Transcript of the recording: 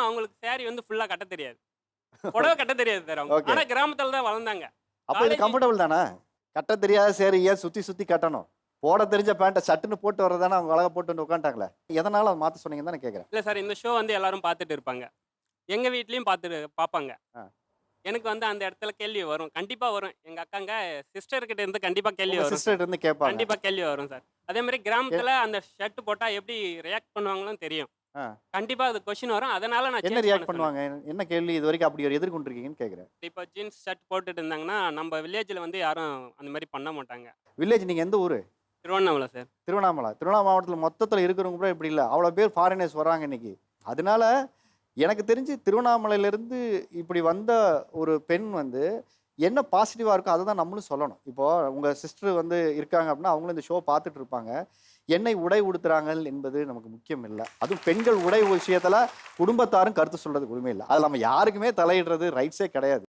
அவங்களுக்கு சாரி வந்து ஃபுல்லா கட்ட தெரியாது. புடவை கட்ட தெரியாது சார் அவங்க. ஓகே. ஆனா கிராமத்துல தான் வளர்ந்தாங்க. அப்ப இது காலேஜ் கம்ஃபர்டபுள் தானே? கட்ட தெரியாத சேரி ஏன் சுத்தி சுத்தி கட்டணும்? போட தெரிஞ்ச பேண்ட்ட சட்டுன்னு போட்டு வர்றது தானே அவங்க அழகா போட்டு வந்து உட்காந்துட்டாங்களே. எதனால அத மாத்த சொன்னீங்கன்னு தான் நான் கேட்கிறேன். இல்ல சார் இந்த ஷோ வந்து எல்லாரும் பார்த்துட்டு இருப்பாங்க. எங்க வீட்லயும் பார்ப்பாங்க. ஆ. எனக்கு வந்து அந்த இடத்துல கேள்வி வரும். கண்டிப்பா வரும். எங்க அக்காங்க சிஸ்டர் கிட்ட இருந்து கண்டிப்பா கேள்வி உங்க வரும் சார். சிஸ்டர்ட்ட இருந்து கேட்பாங்க. கண்டிப்பா கேள்வி வரும் சார். அதே மாரி எ கிராமத்துல அந்த ஷர்ட் போட்டா எப்படி ரியாக்ட் பண்ணுவாங்கன்னு தெரியும். ஆ. கண்டிப்பா அது கொஸ்டின் வரும். அதனால நான் என்ன சேஞ்ச் ரியாக்ட் பண்ண சொன்னேன். பண்ணுவாங்க? என்ன கேள்வி இதுவரைக்கும் அப்படி ஒரு எதிர்கொண்டிருக்கீங்கன்னு கேட்கிறேன். இப்ப ஜீன்ஸ் ஷர்ட் போட்டுட்டு இருந்தாங்கன்னா, நம்ம வில்லேஜ்ல வந்து யாரும் அந்த மாரி பண்ண மாட்டாங்க. வில்லேஜ் நீங்க எந்த ஊரு? திருவண்ணாமலை சார். திருவண்ணாமலை. திருவண்ணாமலை மாவட்டத்துல மொத்தத்துல இருக்கிறவங்க கூட இப்படி இல்ல. அவ்வளோ பேர் ஃபாரினர்ஸ் வர்றாங்க இன்னைக்கு. அதனால எனக்கு தெரிஞ்சு திருவண்ணாமலையிலிருந்து இப்படி வந்த ஒரு பெண் வந்து என்ன பாசிட்டிவா இருக்கோ அதை தான் நம்மளும் சொல்லணும். இப்போ உங்க சிஸ்டர் வந்து இருக்காங்க அப்படின்னா அவங்களும் இந்த ஷோ பார்த்துட்டு இருப்பாங்க. என்னை உடை உடுத்துறாங்க என்பது நமக்கு முக்கியம் இல்ல. அதுவும் பெண்கள் உடை விஷயத்துல குடும்பத்தாரும் கருத்து சொல்றதுக்கு உரிமை இல்ல. அதுல நம்ம யாருக்குமே தலையிடுறது ரைட்ஸே கிடையாது.